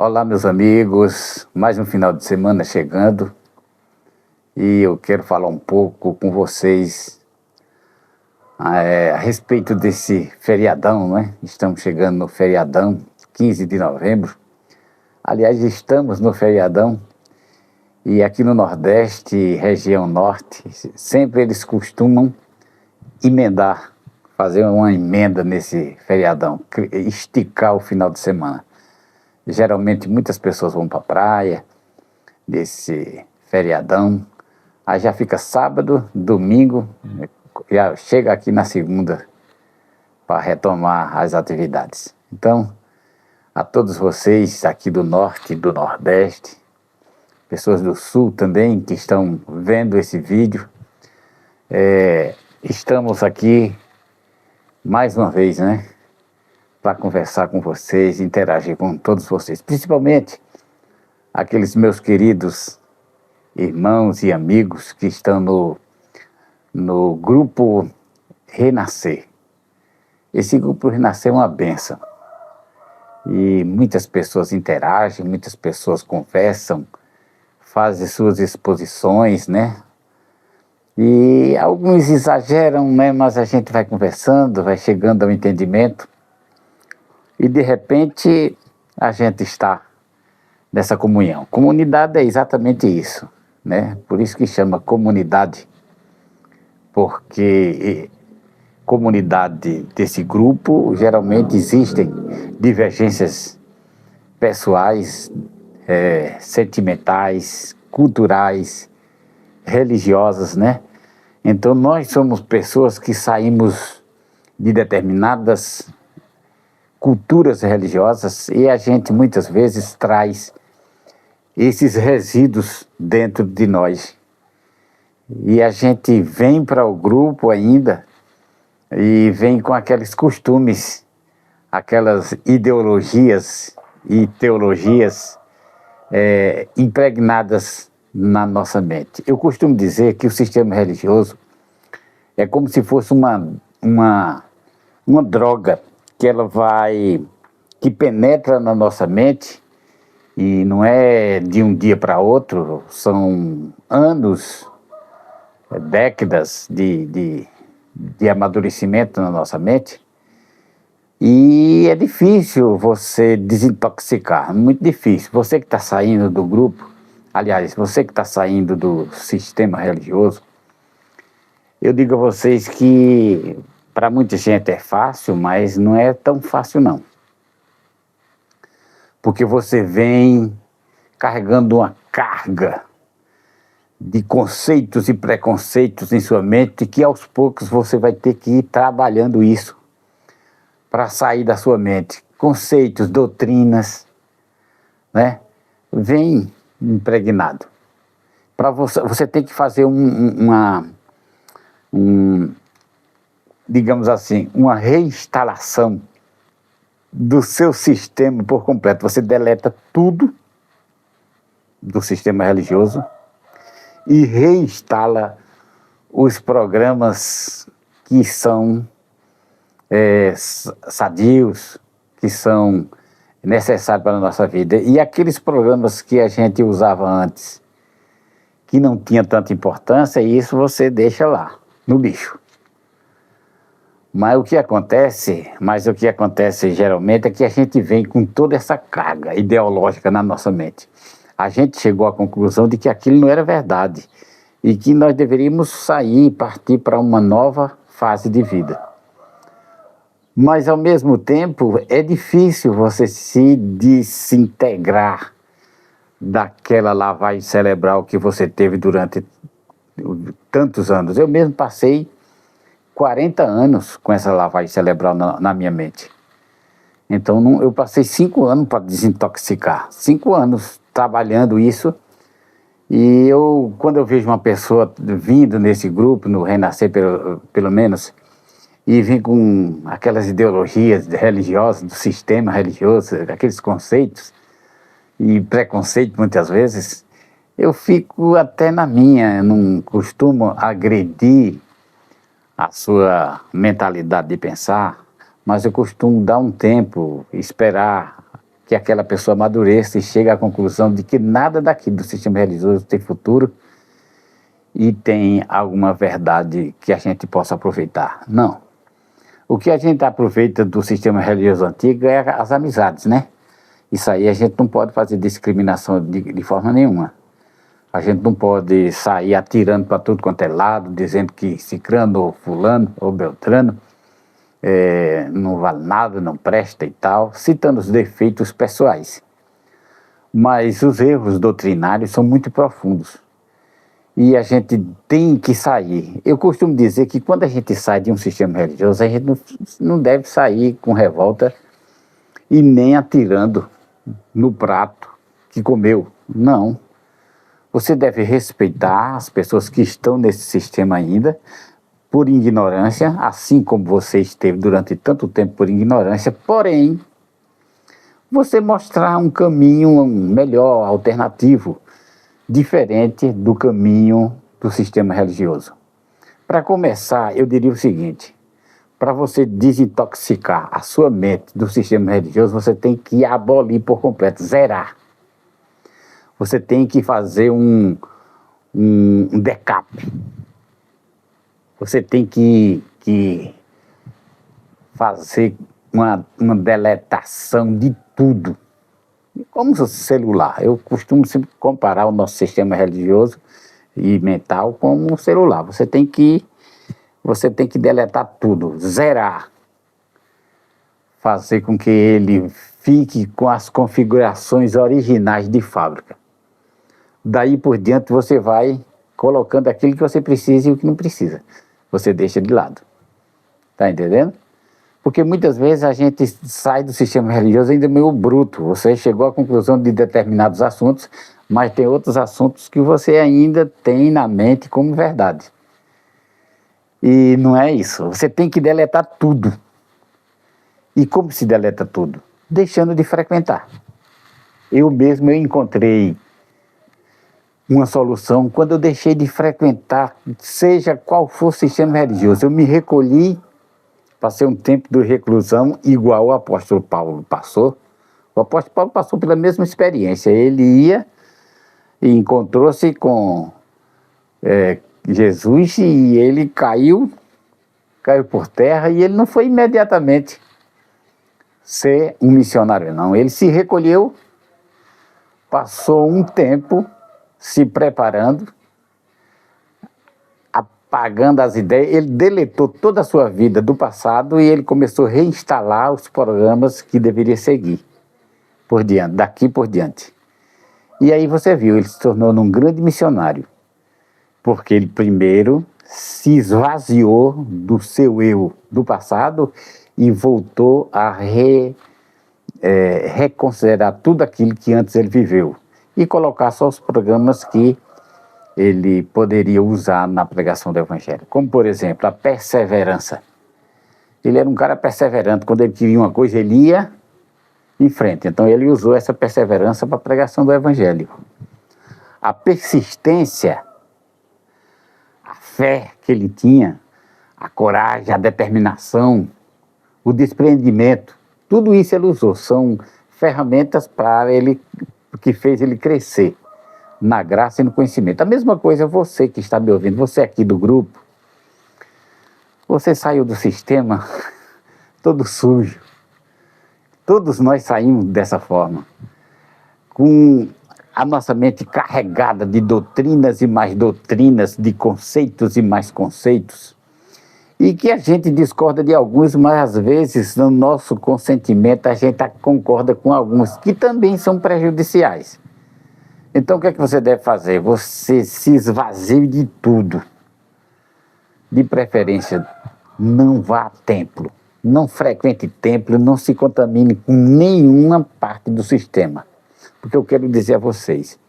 Olá, meus amigos, mais um final de semana chegando e eu quero falar um pouco com vocês a respeito desse feriadão, né? Estamos chegando no feriadão, 15 de novembro. Aliás, estamos no feriadão e aqui no Nordeste, região Norte, sempre eles costumam emendar, fazer uma emenda nesse feriadão, esticar o final de semana. Geralmente muitas pessoas vão para a praia, desse feriadão, aí já fica sábado, domingo, já chega aqui na segunda para retomar as atividades. Então, a todos vocês aqui do Norte e do Nordeste, pessoas do Sul também que estão vendo esse vídeo, estamos aqui mais uma vez, né? Para conversar com vocês, interagir com todos vocês, principalmente aqueles meus queridos irmãos e amigos que estão no grupo Renascer. Esse grupo Renascer é uma bênção e muitas pessoas interagem, muitas pessoas conversam, fazem suas exposições, né? E alguns exageram, né? Mas a gente vai conversando, vai chegando ao entendimento. E de repente a gente está nessa comunhão. Comunidade é exatamente isso, né? Por isso que chama comunidade, porque comunidade desse grupo geralmente existem divergências pessoais, sentimentais, culturais, religiosas, né? Então nós somos pessoas que saímos de determinadas culturas religiosas e a gente muitas vezes traz esses resíduos dentro de nós. E a gente vem para o grupo ainda e vem com aqueles costumes, aquelas ideologias e teologias impregnadas na nossa mente. Eu costumo dizer que o sistema religioso é como se fosse uma droga que penetra na nossa mente e não é de um dia para outro, são anos, décadas de amadurecimento na nossa mente. E é difícil você desintoxicar, muito difícil. Você que está saindo do grupo, aliás, você que está saindo do sistema religioso, eu digo a vocês que para muita gente é fácil, mas não é tão fácil não. Porque você vem carregando uma carga de conceitos e preconceitos em sua mente que aos poucos você vai ter que ir trabalhando isso para sair da sua mente. Conceitos, doutrinas, né? Vem impregnado. Para você tem que fazer digamos assim, uma reinstalação do seu sistema por completo. Você deleta tudo do sistema religioso e reinstala os programas que são sadios, que são necessários para a nossa vida. E aqueles programas que a gente usava antes, que não tinha tanta importância, isso você deixa lá, no lixo. Mas o que acontece geralmente é que a gente vem com toda essa carga ideológica na nossa mente. A gente chegou à conclusão de que aquilo não era verdade e que nós deveríamos sair e partir para uma nova fase de vida. Mas ao mesmo tempo é difícil você se desintegrar daquela lavagem cerebral que você teve durante tantos anos. Eu mesmo passei 40 anos com essa lavagem cerebral na minha mente. Então eu passei 5 anos para desintoxicar, 5 anos trabalhando isso. E quando eu vejo uma pessoa vindo nesse grupo, no Renascer pelo menos, e vem com aquelas ideologias religiosas, do sistema religioso, aqueles conceitos e preconceito muitas vezes, eu fico até na minha, eu não costumo agredir a sua mentalidade de pensar, mas eu costumo dar um tempo, esperar que aquela pessoa amadureça e chegue à conclusão de que nada daquilo do sistema religioso tem futuro e tem alguma verdade que a gente possa aproveitar. Não. O que a gente aproveita do sistema religioso antigo é as amizades, né? Isso aí a gente não pode fazer discriminação de forma nenhuma. A gente não pode sair atirando para tudo quanto é lado, dizendo que cicrano ou fulano ou beltrano não vale nada, não presta e tal, citando os defeitos pessoais. Mas os erros doutrinários são muito profundos. E a gente tem que sair. Eu costumo dizer que quando a gente sai de um sistema religioso, a gente não deve sair com revolta e nem atirando no prato que comeu. Não. Você deve respeitar as pessoas que estão nesse sistema ainda, por ignorância, assim como você esteve durante tanto tempo por ignorância, porém, você mostrar um caminho melhor, alternativo, diferente do caminho do sistema religioso. Para começar, eu diria o seguinte: para você desintoxicar a sua mente do sistema religioso, você tem que abolir por completo, zerar. Você tem que fazer um backup. Você tem que fazer uma deletação de tudo. Como o celular. Eu costumo sempre comparar o nosso sistema religioso e mental com um celular. Você tem que deletar tudo, zerar. Fazer com que ele fique com as configurações originais de fábrica. Daí por diante você vai colocando aquilo que você precisa e o que não precisa. Você deixa de lado. Tá entendendo? Porque muitas vezes a gente sai do sistema religioso ainda meio bruto. Você chegou à conclusão de determinados assuntos, mas tem outros assuntos que você ainda tem na mente como verdade. E não é isso. Você tem que deletar tudo. E como se deleta tudo? Deixando de frequentar. Eu mesmo encontrei uma solução quando eu deixei de frequentar, seja qual for o sistema religioso. Eu me recolhi, passei um tempo de reclusão, igual o apóstolo Paulo passou. O apóstolo Paulo passou pela mesma experiência. Ele ia e encontrou-se com Jesus e ele caiu por terra e ele não foi imediatamente ser um missionário, não. Ele se recolheu, passou um tempo se preparando, apagando as ideias. Ele deletou toda a sua vida do passado e ele começou a reinstalar os programas que deveria seguir por diante, daqui por diante. E aí você viu, ele se tornou um grande missionário, porque ele primeiro se esvaziou do seu eu do passado e voltou a reconsiderar tudo aquilo que antes ele viveu e colocar só os programas que ele poderia usar na pregação do Evangelho, como por exemplo a perseverança. Ele era um cara perseverante. Quando ele queria uma coisa, ele ia em frente. Então ele usou essa perseverança para a pregação do Evangelho. A persistência, a fé que ele tinha, a coragem, a determinação, o desprendimento, tudo isso ele usou. São ferramentas para ele, que fez ele crescer na graça e no conhecimento. A mesma coisa você que está me ouvindo, você aqui do grupo, você saiu do sistema todo sujo. Todos nós saímos dessa forma, com a nossa mente carregada de doutrinas e mais doutrinas, de conceitos e mais conceitos, e que a gente discorda de alguns, mas às vezes no nosso consentimento a gente concorda com alguns que também são prejudiciais. Então o que é que você deve fazer? Você se esvazie de tudo. De preferência, não vá a templo, não frequente templo, não se contamine com nenhuma parte do sistema. Porque eu quero dizer a vocês,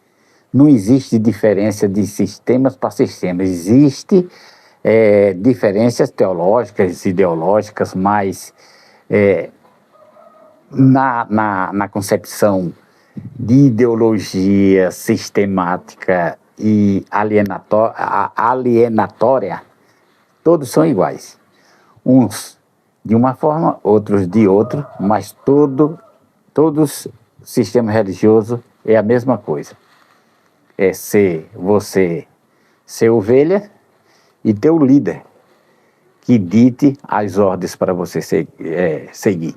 não existe diferença de sistemas para sistemas, existe diferenças teológicas, ideológicas, mas na concepção de ideologia sistemática e alienatória, todos são iguais. Uns de uma forma, outros de outra, mas todos sistema religioso é a mesma coisa. É você ser ovelha e ter o líder que dite as ordens para você seguir.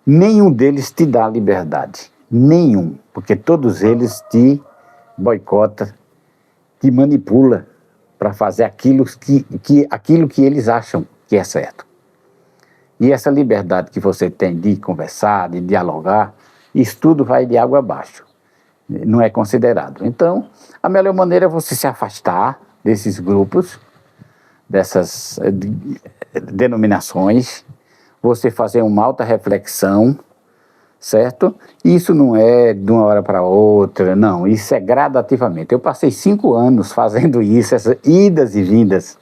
Nenhum deles te dá liberdade. Nenhum. Porque todos eles te boicotam, te manipulam para fazer aquilo que eles acham que é certo. E essa liberdade que você tem de conversar, de dialogar, isso tudo vai de água abaixo. Não é considerado. Então, a melhor maneira é você se afastar desses grupos, dessas denominações, você fazer uma alta reflexão, certo? Isso não é de uma hora para outra, não, isso é gradativamente. Eu passei 5 anos fazendo isso, essas idas e vindas.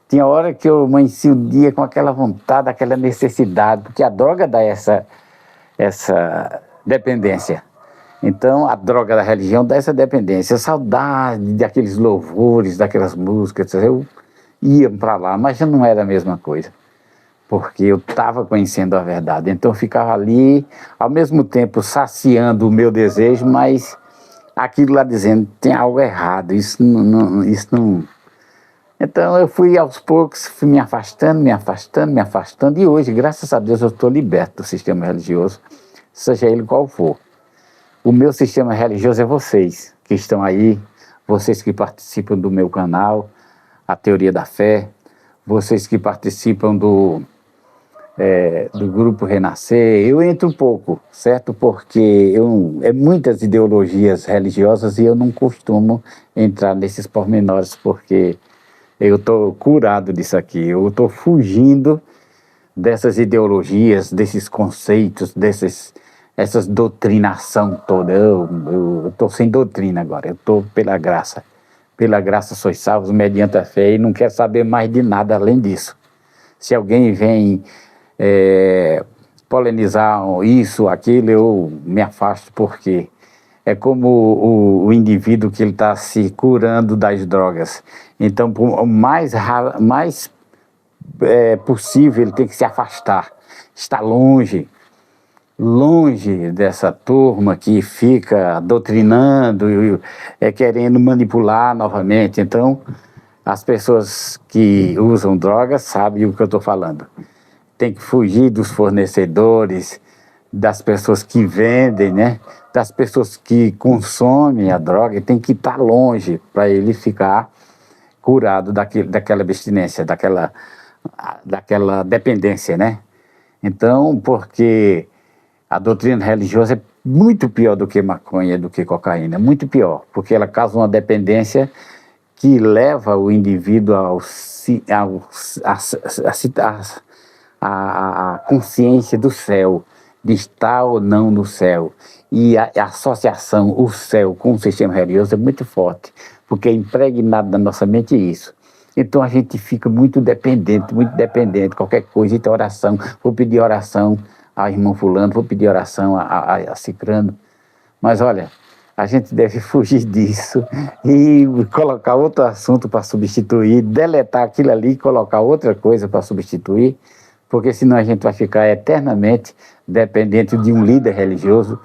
Tinha hora que eu amanhecia o dia com aquela vontade, aquela necessidade, porque a droga dá essa dependência. Então, a droga da religião dá essa dependência, saudade daqueles louvores, daquelas músicas. Eu ia para lá, mas já não era a mesma coisa, porque eu estava conhecendo a verdade. Então, eu ficava ali, ao mesmo tempo, saciando o meu desejo, mas aquilo lá dizendo, tem algo errado, isso não... Então, eu fui aos poucos, fui me afastando, e hoje, graças a Deus, eu estou liberto do sistema religioso, seja ele qual for. O meu sistema religioso é vocês que estão aí, vocês que participam do meu canal, A Teoria da Fé, vocês que participam do Grupo Renascer. Eu entro um pouco, certo? Porque é muitas ideologias religiosas e eu não costumo entrar nesses pormenores, porque eu estou curado disso aqui, eu estou fugindo dessas ideologias, desses conceitos, essas doutrinação toda. Eu estou sem doutrina agora, eu estou pela graça. Pela graça sois salvos mediante a fé e não quero saber mais de nada além disso. Se alguém vem polemizar isso, aquilo, eu me afasto, porque é como o indivíduo que ele está se curando das drogas. Então, por mais possível, ele tem que se afastar, estar longe dessa turma que fica doutrinando e querendo manipular novamente. Então, as pessoas que usam drogas sabem o que eu estou falando. Tem que fugir dos fornecedores, das pessoas que vendem, né? Das pessoas que consomem a droga, tem que estar longe para ele ficar curado daquela abstinência, daquela dependência, né? Então, porque a doutrina religiosa é muito pior do que maconha, do que cocaína, muito pior, porque ela causa uma dependência que leva o indivíduo a consciência do céu, de estar ou não no céu. E a associação, o céu com o sistema religioso é muito forte, porque é impregnado na nossa mente isso. Então a gente fica muito dependente, qualquer coisa, então oração, vou pedir oração a irmão fulano, vou pedir oração a cicrano. Mas olha, a gente deve fugir disso e colocar outro assunto para substituir, deletar aquilo ali e colocar outra coisa para substituir, porque senão a gente vai ficar eternamente dependente de um líder religioso,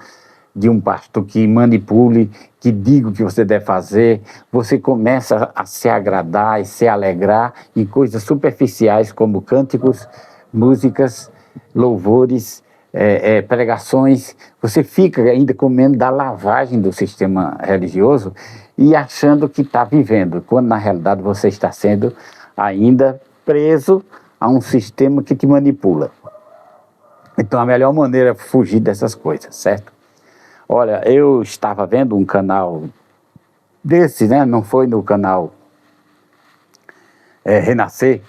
de um pastor que manipule, que diga o que você deve fazer. Você começa a se agradar e se alegrar em coisas superficiais como cânticos, músicas, louvores, pregações. Você fica ainda comendo da lavagem do sistema religioso e achando que está vivendo, quando na realidade você está sendo ainda preso a um sistema que te manipula. Então a melhor maneira é fugir dessas coisas, certo? Olha, eu estava vendo um canal desse, né? Não foi no canal Renascer,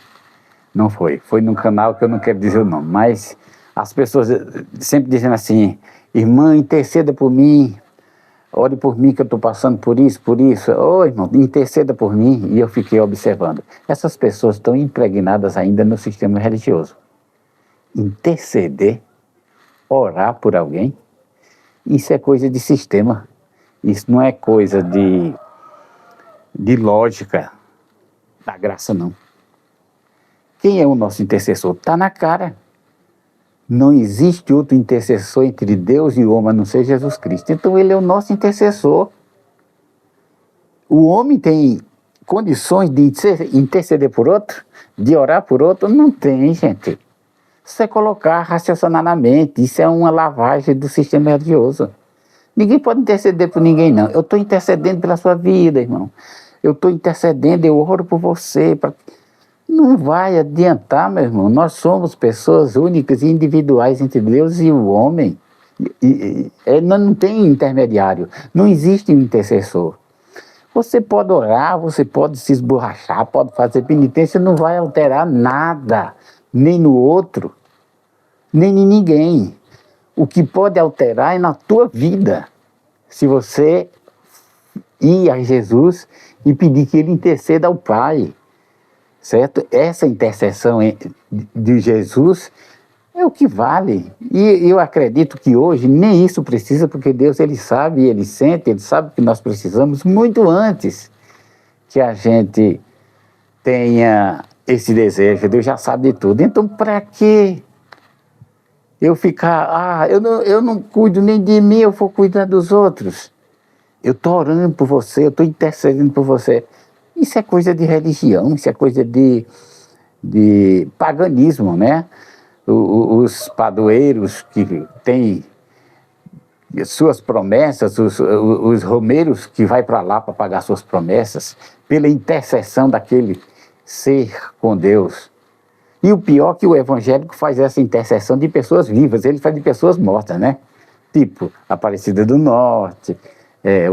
não foi num canal que eu não quero dizer o nome, mas as pessoas sempre dizendo assim: irmã, interceda por mim, ore por mim que eu estou passando por isso. Ô irmão, interceda por mim. E eu fiquei observando, essas pessoas estão impregnadas ainda no sistema religioso. Interceder, orar por alguém, isso é coisa de sistema, isso não é coisa de lógica da graça, não. Quem é o nosso intercessor? Está na cara. Não existe outro intercessor entre Deus e o homem, a não ser Jesus Cristo. Então ele é o nosso intercessor. O homem tem condições de interceder por outro? De orar por outro? Não tem, gente. Isso é colocar, raciocinar na mente. Isso é uma lavagem do sistema religioso. Ninguém pode interceder por ninguém, não. Eu estou intercedendo pela sua vida, irmão. Eu estou intercedendo, eu oro por você. Não vai adiantar, meu irmão. Nós somos pessoas únicas e individuais entre Deus e o homem. Não tem intermediário. Não existe um intercessor. Você pode orar, você pode se esborrachar, pode fazer penitência, não vai alterar nada. Nem no outro, nem em ninguém. O que pode alterar é na tua vida. Se você ir a Jesus e pedir que Ele interceda ao Pai. Certo? Essa intercessão de Jesus é o que vale. E eu acredito que hoje nem isso precisa, porque Deus, Ele sabe, Ele sente, Ele sabe que nós precisamos muito antes que a gente tenha esse desejo. Deus já sabe de tudo. Então, para que eu ficar, eu não cuido nem de mim, eu vou cuidar dos outros. Eu estou orando por você, eu estou intercedendo por você. Isso é coisa de religião, isso é coisa de paganismo, né? Os padroeiros que têm suas promessas, os romeiros que vai para lá para pagar suas promessas, pela intercessão daquele ser com Deus. E o pior é que o evangélico faz essa intercessão de pessoas vivas, ele faz de pessoas mortas, né? Tipo Aparecida do Norte,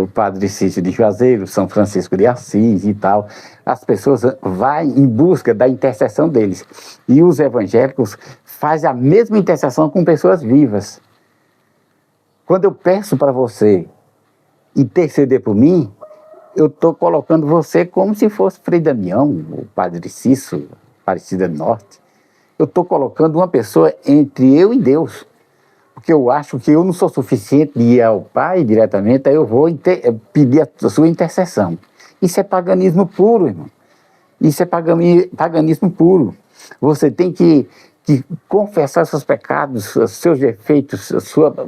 o Padre Cícero de Juazeiro, São Francisco de Assis e tal. As pessoas vão em busca da intercessão deles. E os evangélicos fazem a mesma intercessão com pessoas vivas. Quando eu peço para você interceder por mim, eu estou colocando você como se fosse Frei Damião, o Padre Cícero, Aparecida do Norte. Eu estou colocando uma pessoa entre eu e Deus. Porque eu acho que eu não sou suficiente de ir ao Pai diretamente, aí eu vou pedir a sua intercessão. Isso é paganismo puro, irmão. Isso é paganismo puro. Você tem que confessar seus pecados, seus defeitos, a sua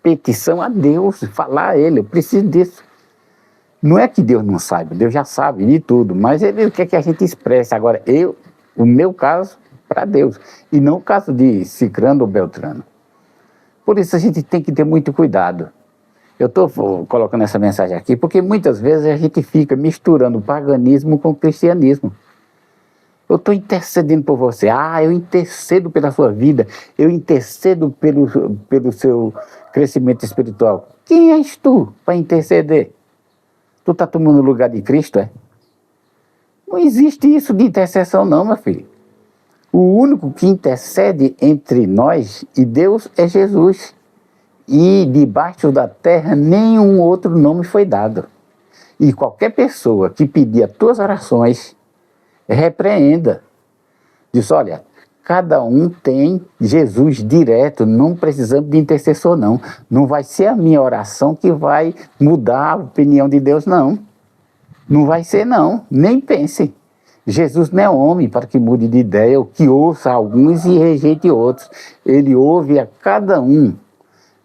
petição a Deus, falar a Ele, eu preciso disso. Não é que Deus não saiba, Deus já sabe de tudo, mas Ele quer que a gente expresse. Agora, o meu caso, para Deus, e não o caso de Cicrano ou Beltrano. Por isso a gente tem que ter muito cuidado. Eu estou colocando essa mensagem aqui porque muitas vezes a gente fica misturando o paganismo com o cristianismo. Eu estou intercedendo por você. Eu intercedo pela sua vida. Eu intercedo pelo seu crescimento espiritual. Quem és tu para interceder? Tu está tomando o lugar de Cristo, é? Não existe isso de intercessão não, meu filho. O único que intercede entre nós e Deus é Jesus. E debaixo da terra nenhum outro nome foi dado. E qualquer pessoa que pedir as tuas orações, repreenda. Diz, olha, cada um tem Jesus direto, não precisamos de intercessor não. Não vai ser a minha oração que vai mudar a opinião de Deus, não. Não vai ser não, nem pense. Jesus não é homem para que mude de ideia, ou que ouça alguns e rejeite outros. Ele ouve a cada um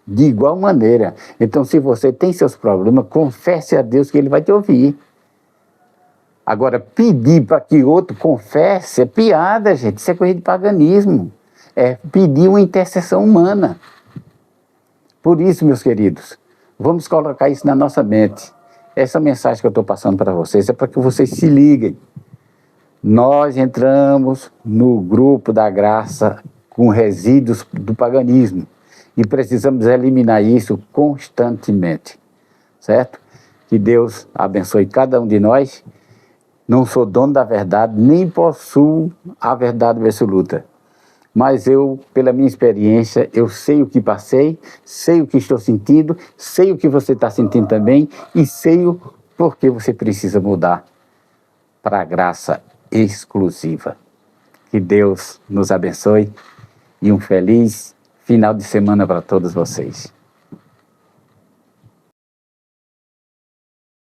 de igual maneira. Então, se você tem seus problemas, confesse a Deus que Ele vai te ouvir. Agora, pedir para que outro confesse é piada, gente. Isso é coisa de paganismo. É pedir uma intercessão humana. Por isso, meus queridos, vamos colocar isso na nossa mente. Essa mensagem que eu estou passando para vocês é para que vocês se liguem. Nós entramos no grupo da graça com resíduos do paganismo e precisamos eliminar isso constantemente, certo? Que Deus abençoe cada um de nós. Não sou dono da verdade, nem possuo a verdade absoluta, mas eu, pela minha experiência, eu sei o que passei, sei o que estou sentindo, sei o que você está sentindo também e sei o porquê você precisa mudar para a graça exclusiva. Que Deus nos abençoe e um feliz final de semana para todos vocês.